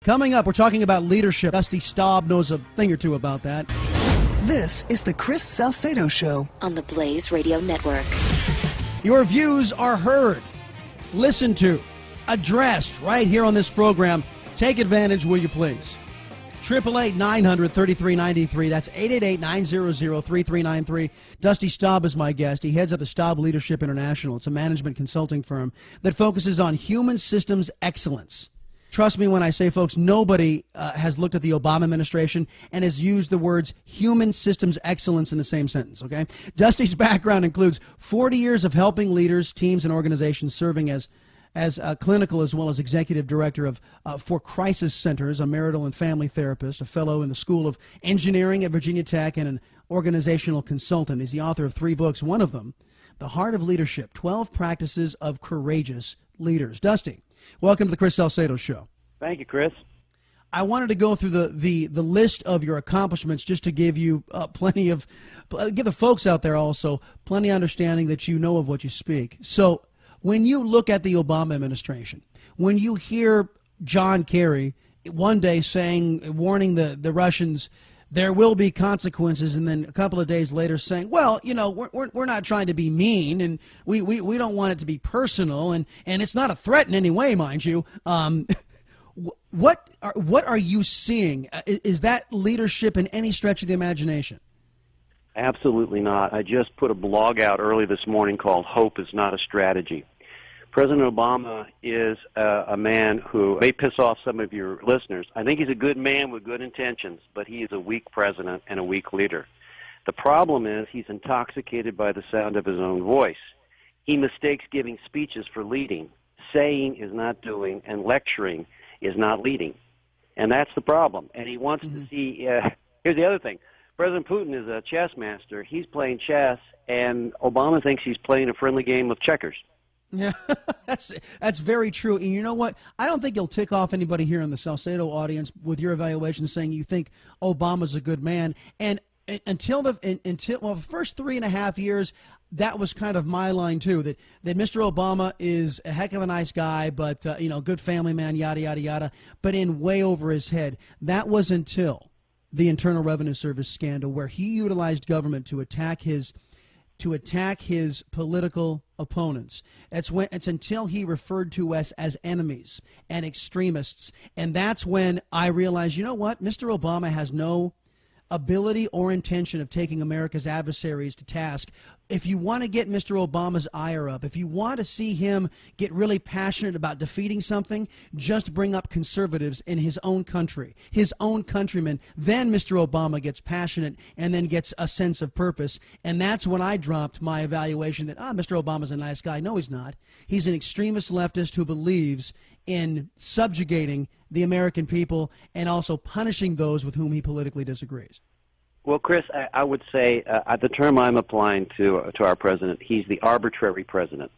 Coming up, we're talking about leadership. Dusty Staub knows a thing or two about that. This is the Chris Salcedo Show on the Blaze Radio Network. Your views are heard, listened to, addressed right here on this program. Take advantage, will you please? 888-900-3393. That's 888-900-3393. Dusty Staub is my guest. He heads up the Staub Leadership International. It's a management consulting firm that focuses on human systems excellence. Trust me when I say, folks, nobody has looked at the Obama administration and has used the words human systems excellence in the same sentence, okay? Dusty's background includes 40 years of helping leaders, teams, and organizations serving as a clinical as well as executive director of for crisis centers, a marital and family therapist, a fellow in the School of Engineering at Virginia Tech, and an organizational consultant. He's the author of 3 books, one of them, The Heart of Leadership, 12 Practices of Courageous Leaders. Dusty, welcome to the Chris Salcedo Show. Thank you, Chris. I wanted to go through the list of your accomplishments just to give you give the folks out there also plenty of understanding that you know of what you speak. So when you look at the Obama administration, when you hear John Kerry one day warning the Russians, there will be consequences, and then a couple of days later saying, well, you know, we're not trying to be mean, and we don't want it to be personal, and it's not a threat in any way, mind you. What are you seeing? Is that leadership in any stretch of the imagination? Absolutely not. I just put a blog out early this morning called Hope is Not a Strategy. President Obama is a man who may piss off some of your listeners. I think he's a good man with good intentions, but he is a weak president and a weak leader. The problem is he's intoxicated by the sound of his own voice. He mistakes giving speeches for leading. Saying is not doing, and lecturing is not leading. And that's the problem. And he wants to see, here's the other thing. President Putin is a chess master. He's playing chess, and Obama thinks he's playing a friendly game of checkers. Yeah, that's very true. And you know what? I don't think you'll tick off anybody here in the Salcedo audience with your evaluation saying you think Obama's a good man. And until the first 3.5 years, that was kind of my line too. That Mr. Obama is a heck of a nice guy, but good family man, yada yada yada. But in way over his head. That was until the Internal Revenue Service scandal, where he utilized government to attack his political opponents. It's until he referred to us as enemies and extremists. And that's when I realized, you know what? Mr. Obama has no ability or intention of taking America's adversaries to task. If you want to get Mr. Obama's ire up, if you want to see him get really passionate about defeating something, just bring up conservatives in his own country, his own countrymen. Then Mr. Obama gets passionate and then gets a sense of purpose. And that's when I dropped my evaluation that, Mr. Obama's a nice guy. No, he's not. He's an extremist leftist who believes in subjugating the American people and also punishing those with whom he politically disagrees. Well, Chris, I would say the term I'm applying to our president, he's the arbitrary president.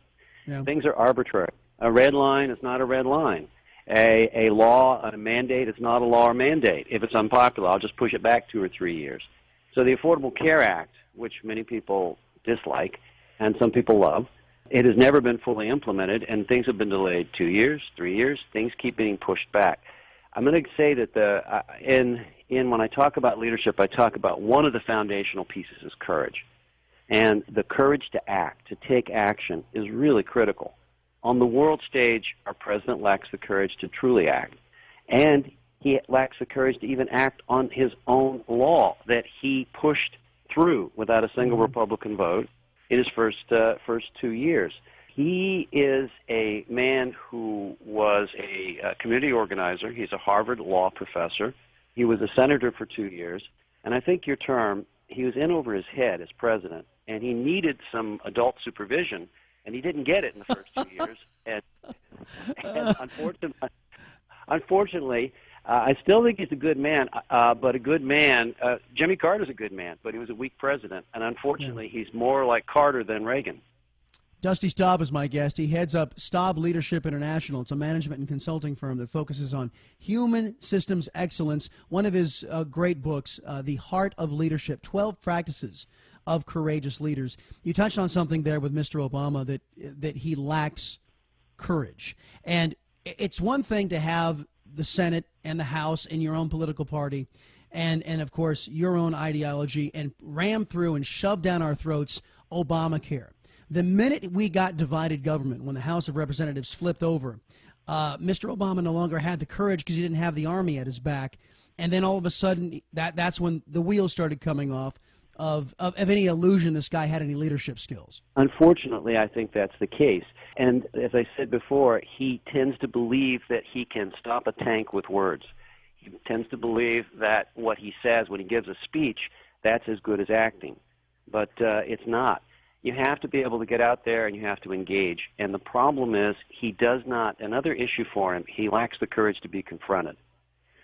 Yeah. Things are arbitrary. A red line is not a red line. A law, a mandate is not a law or mandate. If it's unpopular, I'll just push it back 2 or 3 years. So the Affordable Care Act, which many people dislike and some people love, it has never been fully implemented, and things have been delayed 2 years, 3 years. Things keep being pushed back. I'm going to say that when I talk about leadership, I talk about one of the foundational pieces is courage. And the courage to act, to take action, is really critical. On the world stage, our president lacks the courage to truly act. And he lacks the courage to even act on his own law that he pushed through without a single Republican vote in his first 2 years. He is a man who was a community organizer. He's a Harvard law professor. He was a senator for 2 years. And I think your term, he was in over his head as president, and he needed some adult supervision, and he didn't get it in the first 2 years. And unfortunately, I still think he's a good man, but a good man. Jimmy Carter's a good man, but he was a weak president. And unfortunately, he's more like Carter than Reagan. Dusty Staub is my guest. He heads up Staub Leadership International. It's a management and consulting firm that focuses on human systems excellence. One of his great books, The Heart of Leadership, 12 Practices of Courageous Leaders. You touched on something there with Mr. Obama that he lacks courage. And it's one thing to have the Senate and the House and your own political party and of course, your own ideology and ram through and shove down our throats Obamacare. The minute we got divided government, when the House of Representatives flipped over, Mr. Obama no longer had the courage because he didn't have the army at his back. And then all of a sudden, that's when the wheels started coming off of any illusion this guy had any leadership skills. Unfortunately, I think that's the case. And as I said before, he tends to believe that he can stop a tank with words. He tends to believe that what he says when he gives a speech, that's as good as acting. But it's not. You have to be able to get out there and you have to engage. And the problem is he does not, another issue for him, he lacks the courage to be confronted.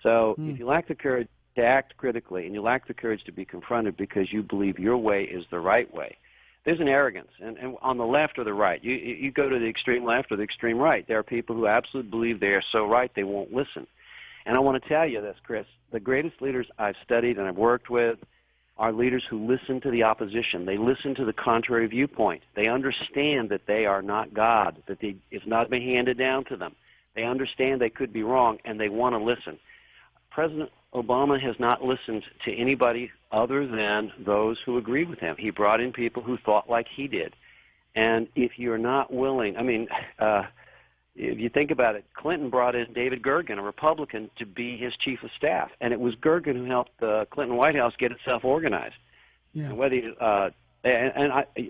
So if you lack the courage to act critically and you lack the courage to be confronted because you believe your way is the right way, there's an arrogance. And on the left or the right, you go to the extreme left or the extreme right. There are people who absolutely believe they are so right they won't listen. And I want to tell you this, Chris, the greatest leaders I've studied and I've worked with are leaders who listen to the opposition. They listen to the contrary viewpoint. They understand that they are not God, that it's not been handed down to them. They understand they could be wrong, and they want to listen. President Obama has not listened to anybody other than those who agree with him. He brought in people who thought like he did. And if you're not willing, if you think about it, Clinton brought in David Gergen, a Republican, to be his chief of staff, and it was Gergen who helped the Clinton White House get itself organized. Yeah. And whether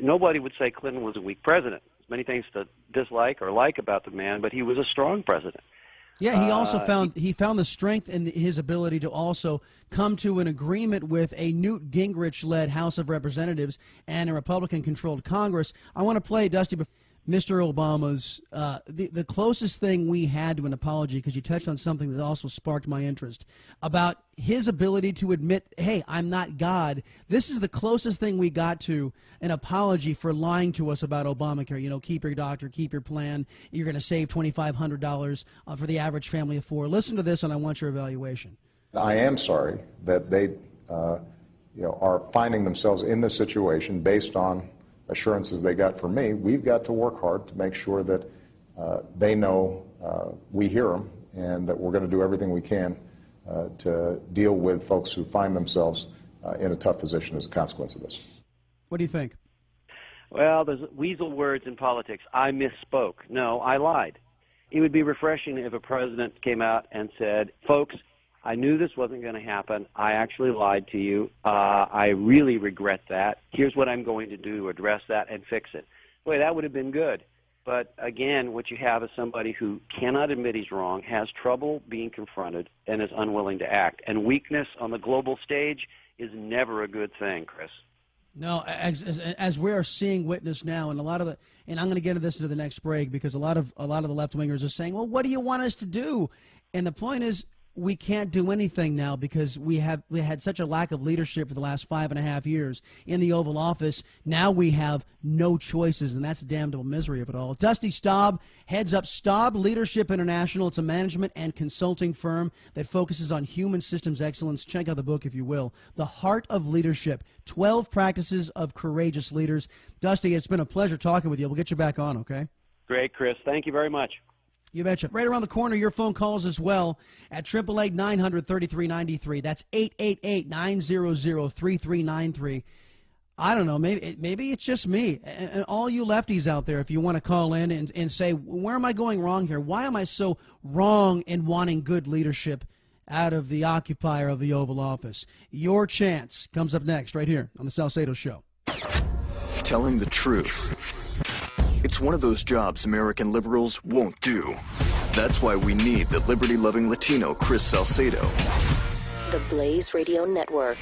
nobody would say Clinton was a weak president. There's many things to dislike or like about the man, but he was a strong president. Yeah, he also found the strength in his ability to also come to an agreement with a Newt Gingrich-led House of Representatives and a Republican-controlled Congress. I want to play, Dusty, Mr. Obama's, the closest thing we had to an apology, because you touched on something that also sparked my interest, about his ability to admit, hey, I'm not God. This is the closest thing we got to an apology for lying to us about Obamacare. You know, keep your doctor, keep your plan. You're going to save $2,500 for the average family of four. Listen to this, and I want your evaluation. I am sorry that they are finding themselves in this situation based on assurances they got from me. We've got to work hard to make sure that they know we hear them and that we're going to do everything we can to deal with folks who find themselves in a tough position as a consequence of this. What do you think? Well, there's weasel words in politics. I misspoke. No, I lied. It would be refreshing if a president came out and said, folks, I knew this wasn't going to happen. I actually lied to you. I really regret that. Here's what I'm going to do to address that and fix it. Boy, that would have been good. But again, what you have is somebody who cannot admit he's wrong, has trouble being confronted, and is unwilling to act. And weakness on the global stage is never a good thing, Chris. No, as we are seeing witness now, and and I'm going to get into this into the next break, because a lot of the left wingers are saying, well, what do you want us to do? And the point is, we can't do anything now because we had such a lack of leadership for the last 5.5 years in the Oval Office. Now we have no choices, and that's the damnable misery of it all. Dusty Staub heads up Staub Leadership International. It's a management and consulting firm that focuses on human systems excellence. Check out the book, if you will, The Heart of Leadership, 12 Practices of Courageous Leaders. Dusty, it's been a pleasure talking with you. We'll get you back on, okay? Great, Chris. Thank you very much. You betcha. Right around the corner, your phone calls as well at 888-900-3393. That's 888-900-3393. I don't know, maybe it's just me. And all you lefties out there, if you want to call in and say, where am I going wrong here? Why am I so wrong in wanting good leadership out of the occupier of the Oval Office? Your chance comes up next right here on the Salcedo Show. Telling the truth. It's one of those jobs American liberals won't do. That's why we need the liberty-loving Latino Chris Salcedo. The Blaze Radio Network.